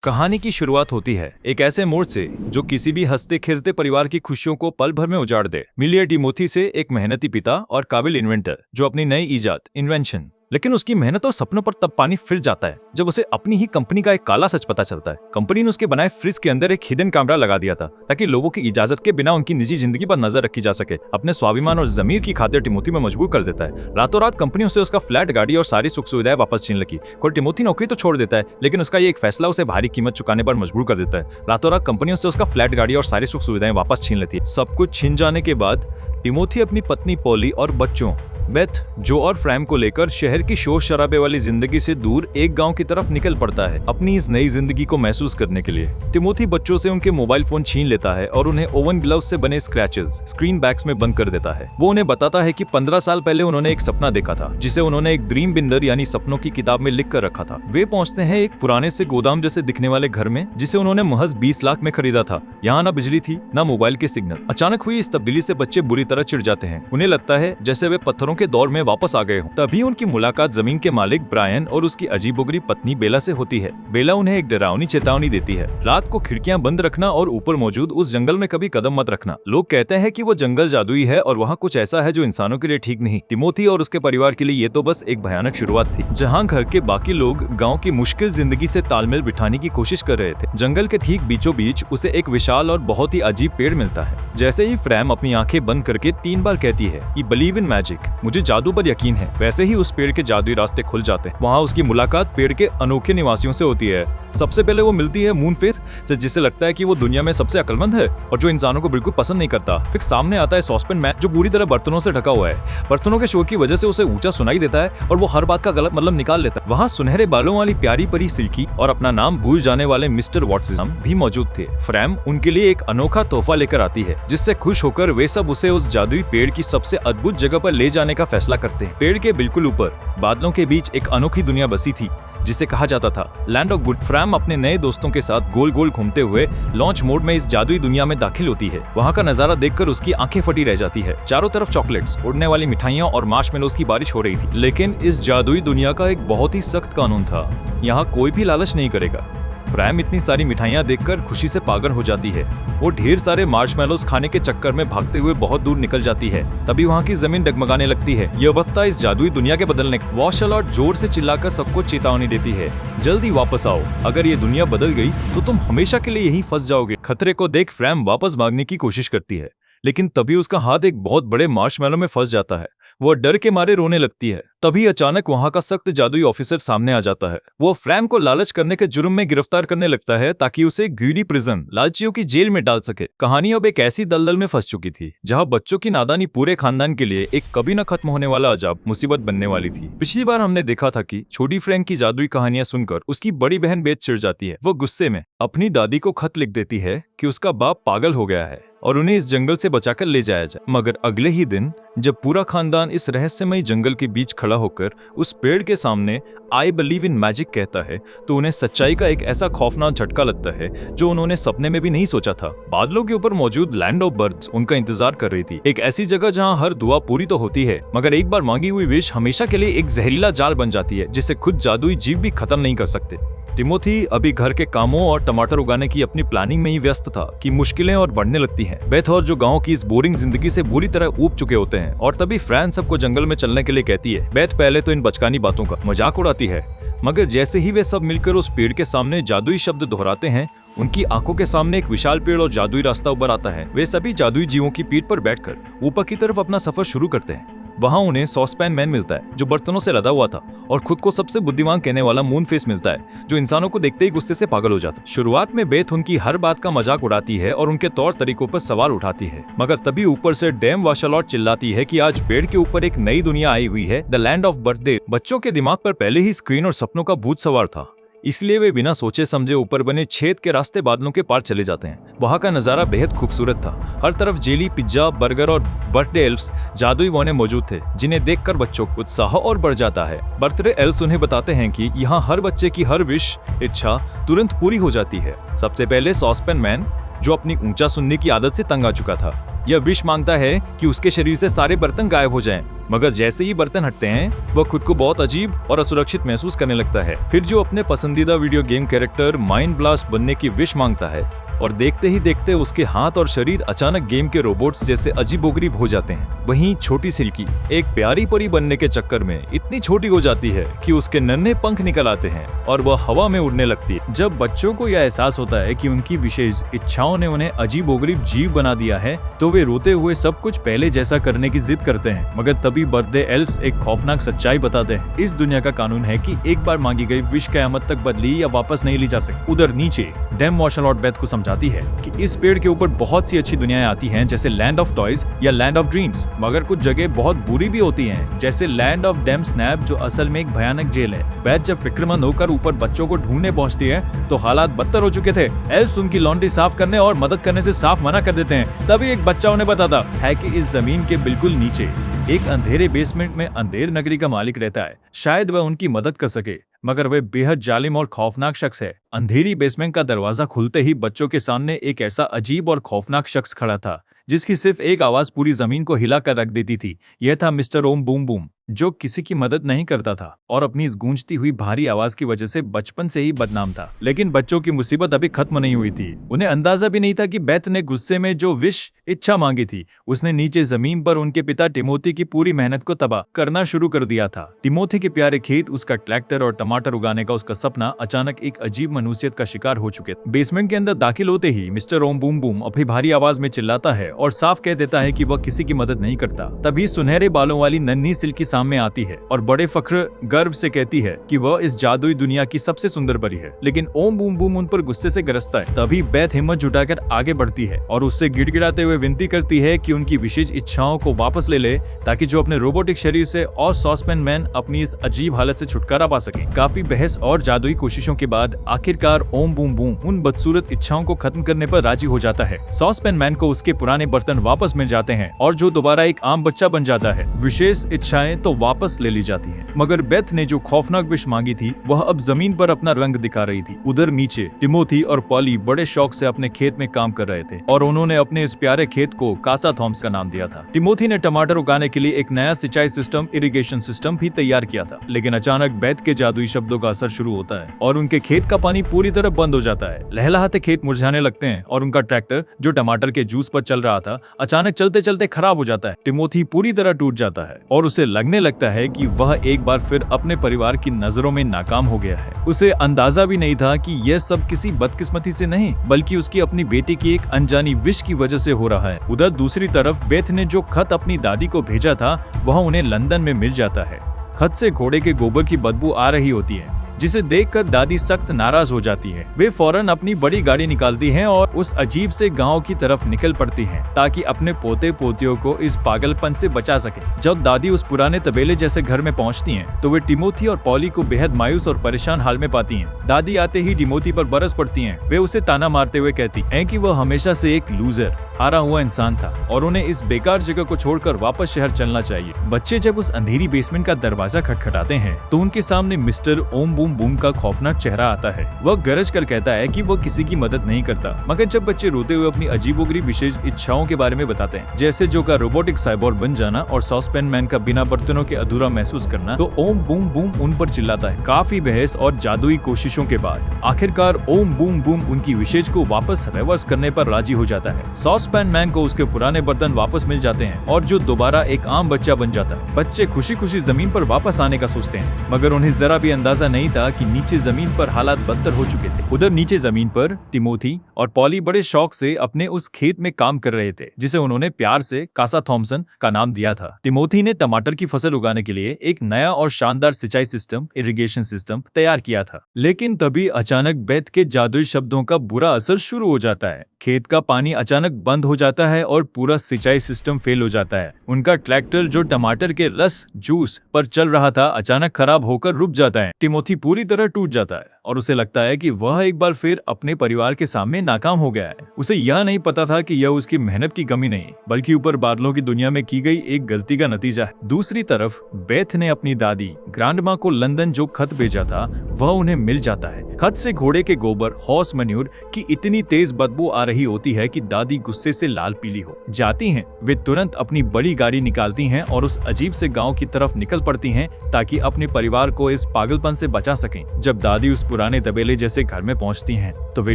कहानी की शुरुआत होती है एक ऐसे मोड़ से जो किसी भी हंसते खेलते परिवार की खुशियों को पल भर में उजाड़ दे। मिलिए टिमोथी से एक मेहनती पिता और काबिल इन्वेंटर जो अपनी नई इजाद इन्वेंशन, लेकिन उसकी मेहनत और सपनों पर तब पानी फिर जाता है जब उसे अपनी ही कंपनी का एक काला सच पता चलता है। कंपनी ने उसके बनाए फ्रिज के अंदर एक हिडन कैमरा लगा दिया था ताकि लोगों की इजाजत के बिना उनकी निजी जिंदगी पर नजर रखी जा सके। अपने स्वाभिमान और जमीर की खातिर टिमोथी में मजबूर कर देता है। रातों रात कंपनी उसे उसका फ्लैट, गाड़ी और सारी सुख सुविधाएं वापस छीन लगी। और टिमोथी नौकरी तो छोड़ देता है, लेकिन उसका ये एक फैसला उसे भारी कीमत चुकाने पर मजबूर कर देता है। रातों रात कंपनी उसे उसका फ्लैट, गाड़ी और सारी सुख सुविधाएं वापस छीन लेती है। सब कुछ छीन जाने के बाद टिमोथी अपनी पत्नी पॉली और बच्चों बेथ, जो और फ्रैम को लेकर शहर की शोर शराबे वाली जिंदगी से दूर एक गांव की तरफ निकल पड़ता है अपनी इस नई जिंदगी को महसूस करने के लिए। टिमोथी बच्चों से उनके मोबाइल फोन छीन लेता है और उन्हें ओवन ग्लव्स से बने स्क्रैचेस स्क्रीन बैग्स में बंद कर देता है। वो उन्हें बताता है कि 15 साल पहले उन्होंने एक सपना देखा था जिसे उन्होंने एक ड्रीम बिंडर यानी सपनों की किताब में लिख कर रखा था। वे पहुंचते हैं एक पुराने से गोदाम जैसे दिखने वाले घर में जिसे उन्होंने महज 20 लाख में खरीदा था। यहाँ ना बिजली थी ना मोबाइल के सिग्नल। अचानक हुई इस तब्दीली से बच्चे बुरी तरह चिढ़ जाते हैं। उन्हें लगता है जैसे वे पत्थरों के दौर में वापस आ गए हों। तभी उनकी मुलाकात जमीन के मालिक ब्रायन और उसकी अजीबोगरीब पत्नी बेला से होती है। बेला उन्हें एक डरावनी चेतावनी देती है, रात को खिड़कियां बंद रखना और ऊपर मौजूद उस जंगल में कभी कदम मत रखना। लोग कहते हैं कि वो जंगल जादुई है और वहाँ कुछ ऐसा है जो इंसानों के लिए ठीक नहीं। टिमोथी और उसके परिवार के लिए ये तो बस एक भयानक शुरुआत थी, जहाँ घर के बाकी लोग गाँव की मुश्किल जिंदगी से तालमेल बिठाने की कोशिश कर रहे थे। जंगल के ठीक बीचों बीच उसे एक विशाल और बहुत ही अजीब पेड़ मिलता है। जैसे ही फ्रैम अपनी आंखें बंद करके 3 बार कहती है "I believe in magic", मुझे जादू पर यकीन है, वैसे ही उस पेड़ के जादुई रास्ते खुल जाते हैं। वहाँ उसकी मुलाकात पेड़ के अनोखे निवासियों से होती है। सबसे पहले वो मिलती है मूनफेस से, जिसे लगता है कि वो दुनिया में सबसे अक्लमंद है और जो इंसानों को बिल्कुल पसंद नहीं करता। फिर सामने आता है सॉसपेन मैन, जो पूरी तरह बर्तनों से ढका हुआ है। बर्तनों के शोर की वजह से उसे ऊंचा सुनाई देता है और वो हर बात का गलत मतलब निकाल लेता है। वहाँ सुनहरे बालों वाली प्यारी परी सिल्की और अपना नाम भूल जाने वाले मिस्टर वॉटसन भी मौजूद थे। फ्रैम उनके लिए एक अनोखा तोहफा लेकर आती है, जिससे खुश होकर वे सब उसे उस जादुई पेड़ की सबसे अद्भुत जगह पर ले जाने का फैसला करते हैं। पेड़ के बिल्कुल ऊपर बादलों के बीच एक अनोखी दुनिया बसी थी जिसे कहा जाता था लैंड ऑफ गुड। फ्रैम अपने नए दोस्तों के साथ गोल गोल घूमते हुए लॉन्च मोड में इस जादुई दुनिया में दाखिल होती है। वहाँ का नजारा देखकर उसकी आंखें फटी रह जाती है। चारों तरफ चॉकलेट्स, उड़ने वाली मिठाइयाँ और मार्शमेलोस की बारिश हो रही थी। लेकिन इस जादुई दुनिया का एक बहुत ही सख्त कानून था, यहाँ कोई भी लालच नहीं करेगा। फ्रैम इतनी सारी मिठाइयाँ देखकर खुशी से पागल हो जाती है। वो ढेर सारे मार्शमेलोस खाने के चक्कर में भागते हुए बहुत दूर निकल जाती है। तभी वहाँ की जमीन डगमगाने लगती है। यह वक्त था इस जादुई दुनिया के बदलने का। वॉशलॉट जोर से चिल्लाकर सबको चेतावनी देती है, जल्दी वापस आओ, अगर ये दुनिया बदल गई तो तुम हमेशा के लिए यहीं फंस जाओगे। खतरे को देख फ्रैम वापस भागने की कोशिश करती है, लेकिन तभी उसका हाथ एक बहुत बड़े मार्शमेलो में फंस जाता है। वो डर के मारे रोने लगती है। तभी अचानक वहाँ का सख्त जादुई ऑफिसर सामने आ जाता है। वो फ्रैम को लालच करने के जुर्म में गिरफ्तार करने लगता है ताकि उसे ग्रीडी प्रिजन, लालचियों की जेल में डाल सके। कहानी अब एक ऐसी दलदल में फंस चुकी थी जहाँ बच्चों की नादानी पूरे खानदान के लिए एक कभी न खत्म होने वाला अजाब मुसीबत बनने वाली थी। पिछली बार हमने देखा था कि छोटी फ्रैंक की जादुई कहानियां सुनकर उसकी बड़ी बहन बेथ चिढ़ जाती है। वो गुस्से में अपनी दादी को खत लिख देती है कि उसका बाप पागल हो गया है और उन्हें इस जंगल से बचाकर ले जाया जाए। मगर अगले ही दिन जब पूरा खानदान इस रहस्यमयी जंगल के बीच खड़ा होकर उस पेड़ के सामने "I believe in magic" कहता है, तो उन्हें सच्चाई का एक ऐसा खौफनाक झटका लगता है जो उन्होंने सपने में भी नहीं सोचा था। बादलों के ऊपर मौजूद लैंड ऑफ बर्ड्स उनका इंतजार कर रही थी, एक ऐसी जगह जहां हर दुआ पूरी तो होती है, मगर एक बार मांगी हुई विश हमेशा के लिए एक जहरीला जाल बन जाती है जिसे खुद जादुई जीव भी खत्म नहीं कर सकते। टिमोथी अभी घर के कामों और टमाटर उगाने की अपनी प्लानिंग में ही व्यस्त था कि मुश्किलें और बढ़ने लगती हैं। बेथ और जो गांव की इस बोरिंग जिंदगी से बुरी तरह ऊब चुके होते हैं, और तभी फ्रैन सबको जंगल में चलने के लिए कहती है। बेथ पहले तो इन बचकानी बातों का मजाक उड़ाती है, मगर जैसे ही वे सब मिलकर उस पेड़ के सामने जादुई शब्द दोहराते हैं, उनकी आंखों के सामने एक विशाल पेड़ और जादुई रास्ता उभर आता है। वे सभी जादुई जीवों की पीठ पर बैठकर ऊपर की तरफ अपना सफर शुरू करते हैं। वहाँ उन्हें सॉसपैन मैन मिलता है जो बर्तनों से लदा हुआ था, और खुद को सबसे बुद्धिमान कहने वाला मूनफेस मिलता है जो इंसानों को देखते ही गुस्से से पागल हो जाता है। शुरुआत में बेथ उनकी हर बात का मजाक उड़ाती है और उनके तौर तरीकों पर सवाल उठाती है, मगर तभी ऊपर से डैम वाशलॉट चिल्लाती है कि आज पेड़ के ऊपर एक नई दुनिया आई हुई है, द लैंड ऑफ बर्थडे। बच्चों के दिमाग पर पहले ही स्क्रीन और सपनों का भूत सवार था, इसलिए वे बिना सोचे समझे ऊपर बने छेद के रास्ते बादलों के पार चले जाते हैं। वहाँ का नजारा बेहद खूबसूरत था। हर तरफ जेली, पिज्जा, बर्गर और बर्थडे एल्फ्स जादुई बौने मौजूद थे, जिन्हें देखकर बच्चों को उत्साह और बढ़ जाता है। बर्थडे एल्फ्स उन्हें बताते हैं कि यहाँ हर बच्चे की हर विश, इच्छा तुरंत पूरी हो जाती है। सबसे पहले सॉसपेन मैन, जो अपनी ऊंचा सुनने की आदत से तंग आ चुका था, यह विश मांगता है कि उसके शरीर से सारे बर्तन गायब हो जाएं। मगर जैसे ही बर्तन हटते हैं वह खुद को बहुत अजीब और असुरक्षित महसूस करने लगता है। फिर जो अपने पसंदीदा video game character mind blast बनने की विश मांगता है और देखते ही देखते उसके हाथ और शरीर अचानक गेम के रोबोट्स जैसे अजीबोगरीब हो जाते हैं। वहीं छोटी सिल्की एक प्यारी परी बनने के चक्कर में इतनी छोटी हो जाती है कि उसके नन्हे पंख निकल आते हैं और वह हवा में उड़ने लगती है। जब बच्चों को यह एहसास होता है कि उनकी विशेष इच्छाओं ने उन्हें अजीबोगरीब जीव बना दिया है तो वे रोते हुए सब कुछ पहले जैसा करने की जिद करते हैं। मगर तभी बर्थडे एल्फ्स एक खौफनाक सच्चाई बताते हैं। इस दुनिया का कानून है कि एक बार मांगी गई विश कयामत तक बदली या वापस नहीं ली जा सकती। उधर नीचे डेम मार्शल लॉर्ड बेथ को समझाती है कि इस पेड़ के ऊपर बहुत सी अच्छी दुनियाएं आती हैं, जैसे लैंड ऑफ टॉयज या लैंड ऑफ ड्रीम्स, मगर कुछ जगह बहुत बुरी भी होती हैं, जैसे लैंड ऑफ डेम स्नैप जो असल में एक भयानक जेल है। बेथ जब फिक्रमंद होकर ऊपर बच्चों को ढूंढने पहुंचती है तो हालात बदतर हो चुके थे। एल्फ्स उनकी लॉन्ड्री साफ करने और मदद करने से साफ मना कर देते हैं। तभी एक बच्चा उन्हें बताता है कि इस जमीन के बिल्कुल नीचे एक अंधेरे बेसमेंट में अंधेर नगरी का मालिक रहता है। शायद वह उनकी मदद कर सके, मगर वह बेहद जालिम और खौफनाक शख्स है। अंधेरी बेसमेंट का दरवाजा खुलते ही बच्चों के सामने एक ऐसा अजीब और खौफनाक शख्स खड़ा था जिसकी सिर्फ एक आवाज पूरी जमीन को हिला कर रख देती थी। यह था मिस्टर ओम बूम बूम, जो किसी की मदद नहीं करता था और अपनी इस गूंजती हुई भारी आवाज की वजह से बचपन से ही बदनाम था। लेकिन बच्चों की मुसीबत अभी खत्म नहीं हुई थी। उन्हें अंदाजा भी नहीं था कि बेथ ने गुस्से में जो विश इच्छा मांगी थी उसने नीचे जमीन पर उनके पिता टिमोथी की पूरी मेहनत को तबाह करना शुरू कर दिया था। टिमोथी के प्यारे खेत, उसका ट्रैक्टर और टमाटर उगाने का उसका सपना अचानक एक अजीब मनुष्यत का शिकार हो चुके थे। बेसमेंट के अंदर दाखिल होते ही मिस्टर ओम बूम बूम अपनी भारी आवाज में चिल्लाता है और साफ कह देता है कि वह किसी की मदद नहीं करता। तभी सुनहरे बालों वाली नन्ही सिल्की सामने आती है और बड़े फख्र गर्व से कहती है कि वह इस जादुई दुनिया की सबसे सुंदर परी है। लेकिन ओम बूम बूम उन पर गुस्से से गरजता है। तभी बेथ हिम्मत जुटाकर आगे बढ़ती है और उससे गिड़गिड़ाते हुए विनती करती है कि उनकी विशेष इच्छाओं को वापस ले ले, ताकि जो अपने रोबोटिक शरीर से और सॉसपैन मैन अपनी इस अजीब हालत से छुटकारा पा सके। काफी बहस और जादुई कोशिशों के बाद आखिरकार ओम बूम बूम उन बदसूरत इच्छाओं को खत्म करने पर राजी हो जाता है। सॉसपैन मैन को उसके पुराने बर्तन वापस मिल जाते हैं और जो दोबारा एक आम बच्चा बन जाता है। विशेष इच्छाएं तो वापस ले ली जाती हैं, मगर बेथ ने जो खौफनाक विश मांगी थी वह अब जमीन पर अपना रंग दिखा रही थी। उधर नीचे टिमोथी और पॉली बड़े शौक से अपने खेत में काम कर रहे थे और उन्होंने अपने इस प्यारे खेत को कासा थॉम्स का नाम दिया था। टिमोथी ने टमाटर उगाने के लिए एक नया सिंचाई सिस्टम, इरिगेशन सिस्टम भी तैयार किया था। लेकिन अचानक बेथ के जादुई शब्दों का असर शुरू होता है और उनके खेत का पानी पूरी तरह बंद हो जाता है। लहलहाते खेत मुरझाने लगते हैं और उनका ट्रैक्टर जो टमाटर के जूस पर चल रहा था अचानक चलते चलते खराब हो जाता है। टिमोथी पूरी तरह टूट जाता है और उसे लगने लगता है कि वह एक बार फिर अपने परिवार की नजरों में नाकाम हो गया है। उसे अंदाजा भी नहीं था कि यह सब किसी बदकिस्मती से नहीं, बल्कि उसकी अपनी बेटी की एक अनजानी विश की वजह से हो रहा है। उधर दूसरी तरफ बेथ ने जो खत अपनी दादी को भेजा था वह उन्हें लंदन में मिल जाता है। खत से घोड़े के गोबर की बदबू आ रही होती है, जिसे देखकर दादी सख्त नाराज हो जाती है। वे फौरन अपनी बड़ी गाड़ी निकालती हैं और उस अजीब से गांव की तरफ निकल पड़ती हैं ताकि अपने पोते पोतियों को इस पागलपन से बचा सके। जब दादी उस पुराने तबेले जैसे घर में पहुंचती हैं, तो वे टिमोथी और पॉली को बेहद मायूस और परेशान हाल में पाती हैं। दादी आते ही टिमोथी पर बरस पड़ती हैं। वे उसे ताना मारते हुए कहती हैं कि वह हमेशा से एक लूजर, हारा हुआ इंसान था और उन्हें इस बेकार जगह को छोड़कर वापस शहर चलना चाहिए। बच्चे जब उस अंधेरी बेसमेंट का दरवाजा खटखटाते हैं तो उनके सामने मिस्टर ओम बूम बूम का खौफनाक चेहरा आता है। वह गरज कर कहता है कि वह किसी की मदद नहीं करता। मगर जब बच्चे रोते हुए अपनी अजीबोगरीब विशेष इच्छाओं के बारे में बताते हैं, जैसे जो का रोबोटिक साइबोर्ग बन जाना और सॉसपैन मैन का बिना बर्तनों के अधूरा महसूस करना, तो ओम बूम बूम उन पर चिल्लाता है। काफी बहस और जादुई कोशिशों के बाद आखिरकार ओम बूम बूम उनकी विशेष को वापस रिवर्स करने पर राजी हो जाता है। सॉसपैन मैन को उसके पुराने बर्तन वापस मिल जाते हैं और जो दोबारा एक आम बच्चा बन जाता है। बच्चे खुशी खुशी जमीन पर वापस आने का सोचते हैं, मगर उन्हें जरा भी अंदाजा नहीं था कि नीचे जमीन पर हालात बदतर हो चुके थे। उधर नीचे जमीन पर टिमोथी और पॉली बड़े शौक से अपने उस खेत में काम कर रहे थे, जिसे उन्होंने प्यार से कासा थॉम्सन का नाम दिया था। टिमोथी ने टमाटर की फसल उगाने के लिए एक नया और शानदार सिंचाई सिस्टम, इरिगेशन सिस्टम तैयार किया था। लेकिन तभी अचानक बेथ के जादुई शब्दों का बुरा असर शुरू हो जाता है। खेत का पानी अचानक बंद हो जाता है और पूरा सिंचाई सिस्टम फेल हो जाता है। उनका ट्रैक्टर जो टमाटर के रस जूस पर चल रहा था अचानक खराब होकर रुक जाता है। टिमोथी पूरी तरह टूट जाता है और उसे लगता है कि वह एक बार फिर अपने परिवार के सामने नाकाम हो गया है। उसे यह नहीं पता था कि यह उसकी मेहनत की कमी नहीं बल्कि ऊपर बादलों की दुनिया में की गई एक गलती का नतीजा है। दूसरी तरफ बेथ ने अपनी दादी ग्रांडमा को लंदन जो खत भेजा था वह उन्हें मिल जाता है। खत से घोड़े के गोबर हॉर्स मैन्योर की इतनी तेज बदबू आ रही होती है कि दादी गुस्से से लाल पीली हो जाती हैं। वे तुरंत अपनी बड़ी गाड़ी निकालती हैं और उस अजीब से गांव की तरफ निकल पड़ती हैं ताकि अपने परिवार को इस पागलपन से बचा सकें। जब दादी उस पुराने तबेले जैसे घर में पहुंचती हैं तो वे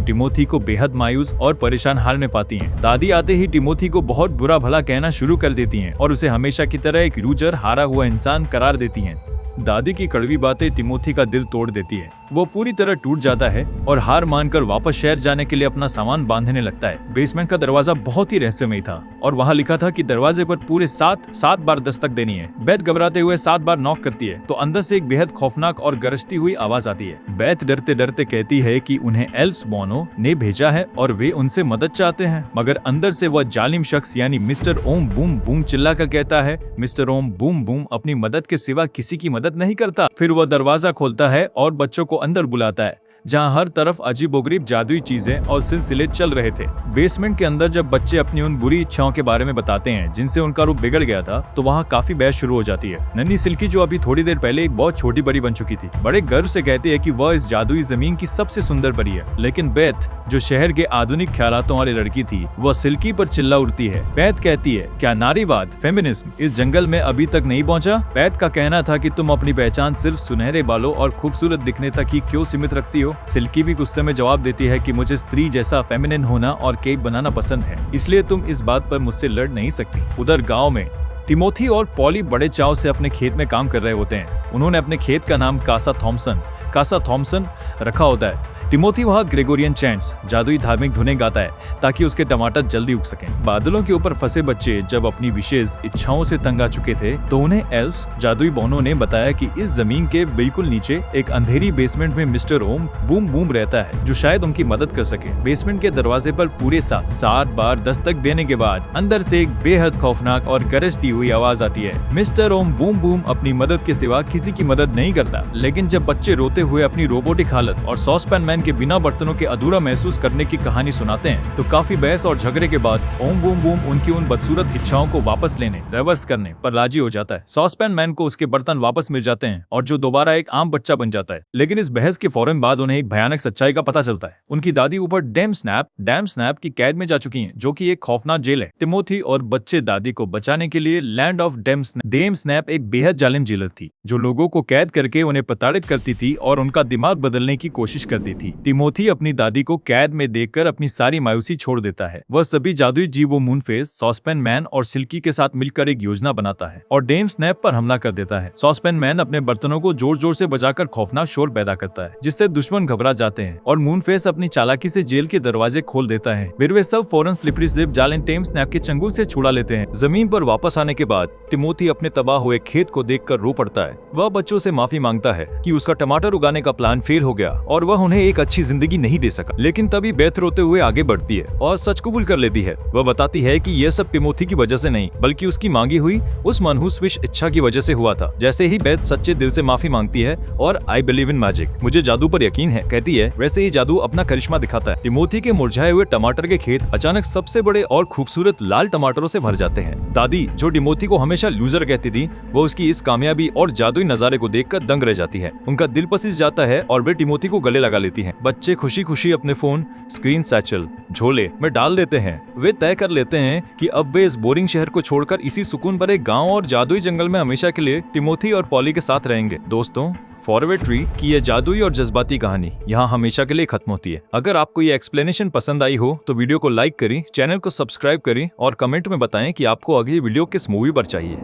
टिमोथी को बेहद मायूस और परेशान हाल में पाती हैं। दादी आते ही टिमोथी को बहुत बुरा भला कहना शुरू कर देती हैं और उसे हमेशा की तरह एक लूजर हारा हुआ इंसान करार देती हैं। दादी की कड़वी बातें टिमोथी का दिल तोड़ देती है। वो पूरी तरह टूट जाता है और हार मानकर वापस शहर जाने के लिए अपना सामान बांधने लगता है। बेसमेंट का दरवाजा बहुत ही रहस्यमय था और वहाँ लिखा था कि दरवाजे पर पूरे सात बार दस्तक देनी है। बेथ घबराते हुए 7 बार नॉक करती है तो अंदर से एक बेहद खौफनाक और गरजती हुई आवाज आती है। बेथ डरते डरते कहती है कि उन्हें एल्फ्स बोनो ने भेजा है और वे उनसे मदद चाहते हैं, मगर अंदर से वह जालिम शख्स यानी मिस्टर ओम बूम बूम चिल्ला कर कहता है, मिस्टर ओम बूम बूम अपनी मदद के सिवा किसी की मदद नहीं करता। फिर वह दरवाजा खोलता है और बच्चों को अंदर बुलाता है जहां हर तरफ अजीबोगरीब जादुई चीजें और सिलसिले चल रहे थे। बेसमेंट के अंदर जब बच्चे अपनी उन बुरी इच्छाओं के बारे में बताते हैं जिनसे उनका रूप बिगड़ गया था तो वहां काफी बहस शुरू हो जाती है। नन्ही सिल्की जो अभी थोड़ी देर पहले एक बहुत छोटी परी बन चुकी थी बड़े गर्व से कहती है कि वह इस जादुई जमीन की सबसे सुंदर परी है, लेकिन बेथ जो शहर के आधुनिक ख्यालातों वाली लड़की थी वह सिल्की पर चिल्ला उठती है। बेथ कहती है, क्या नारीवाद फेमिनिज्म इस जंगल में अभी तक नहीं पहुंचा? बेथ का कहना था कि तुम अपनी पहचान सिर्फ सुनहरे बालों और खूबसूरत दिखने तक ही क्यों सीमित रखती हो? सिल्की भी गुस्से में जवाब देती है कि मुझे स्त्री जैसा फेमिनिन होना और केक बनाना पसंद है, इसलिए तुम इस बात पर मुझसे लड़ नहीं सकती। उधर गांव में टिमोथी और पॉली बड़े चाव से अपने खेत में काम कर रहे होते हैं। उन्होंने अपने खेत का नाम कासा थॉम्सन रखा होता है। टिमोथी वहाँ ग्रेगोरियन चैंट्स जादुई धार्मिक धुनें गाता है ताकि उसके टमाटर जल्दी उग सकें। बादलों के ऊपर फंसे बच्चे जब अपनी विशेष इच्छाओं से तंग आ चुके थे तो उन्हें एल्फ्स जादुई बोनो ने बताया कि इस जमीन के बिल्कुल नीचे एक अंधेरी बेसमेंट में मिस्टर ओम बूम बूम रहता है जो शायद उनकी मदद कर सके। बेसमेंट के दरवाजे पर पूरे 7 बार दस्तक देने के बाद अंदर से एक बेहद खौफनाक और गरजती हुई आवाज आती है, मिस्टर ओम बूम बूम अपनी मदद के सिवा किसी की मदद नहीं करता। लेकिन जब बच्चे रोते हुए अपनी रोबोटिक हालत और सॉसपैन मैन के बिना बर्तनों के अधूरा महसूस करने की कहानी सुनाते हैं तो काफी बहस और झगड़े के बाद ओम बूम बूम उनकी उन बदसूरत इच्छाओं को वापस लेने रिवर्स करने पर राजी हो जाता है। सॉसपैन मैन को उसके बर्तन वापस मिल जाते हैं और जो दोबारा एक आम बच्चा बन जाता है। लेकिन इस बहस के फौरन बाद उन्हें एक भयानक सच्चाई का पता चलता है। उनकी दादी ऊपर डैम स्नैप की कैद में जा चुकी है जो की एक खौफनाक जेल है। टिमोथी और बच्चे दादी को बचाने के लिए लैंड ऑफ डेम स्नैप एक बेहद जालिम जेलर थी जो लोगों को कैद करके उन्हें प्रताड़ित करती थी और उनका दिमाग बदलने की कोशिश करती थी। टिमोथी अपनी दादी को कैद में देखकर अपनी सारी मायूसी छोड़ देता है। वह सभी जादुई जीवों मूनफेस, सॉसपैन मैन और सिल्की के साथ मिलकर एक योजना बनाता है और डेम स्नैप पर हमला कर देता है। सॉसपैन मैन अपने बर्तनों को जोर जोर से बजाकर खौफनाक शोर पैदा करता है जिससे दुश्मन घबरा जाते हैं और मूनफेस अपनी चालाकी से जेल के दरवाजे खोल देता है। फिर वे सब फौरन स्लिपरी स्लिप जाल डेम स्नैप के चंगुल से छुड़ा लेते हैं। जमीन पर वापस आने के बाद टिमोथी अपने तबाह हुए खेत को देखकर रो पड़ता है। वह बच्चों से माफी मांगता है कि उसका टमाटर उगाने का प्लान फेल हो गया और वह उन्हें एक अच्छी जिंदगी नहीं दे सका। लेकिन तभी बेथ रोते हुए आगे बढ़ती है और सच कबूल कर लेती है। वह बताती है कि यह सब टिमोथी की वजह से नहीं बल्कि उसकी मांगी हुई उस मनहूस विश इच्छा की वजह से हुआ था। जैसे ही बेथ सच्चे दिल से माफी मांगती है और आई बिलीव इन मैजिक, मुझे जादू पर यकीन है, कहती है, वैसे ही जादू अपना करिश्मा दिखाता है। टिमोथी के मुरझाए हुए टमाटर के खेत अचानक सबसे बड़े और खूबसूरत लाल टमाटरों से भर जाते हैं। दादी जो टिमोथी को हमेशा लूजर कहती थी वो उसकी इस कामयाबी और जादुई नजारे को देखकर दंग रह जाती है। उनका दिल पसीज जाता है और वे टिमोथी को गले लगा लेती हैं। बच्चे खुशी खुशी अपने फोन, स्क्रीन, सैचल, झोले में डाल देते हैं। वे तय कर लेते हैं कि अब वे इस बोरिंग शहर को छोड़कर इसी सुकून भरे गांव और जादुई जंगल में हमेशा के लिए टिमोथी और पॉली के साथ रहेंगे। दोस्तों, फॉरवर्ड ट्री की ये जादुई और जज्बाती कहानी यहाँ हमेशा के लिए खत्म होती है। अगर आपको ये एक्सप्लेनेशन पसंद आई हो तो वीडियो को लाइक करें, चैनल को सब्सक्राइब करें और कमेंट में बताएं कि आपको अगली वीडियो किस मूवी पर चाहिए।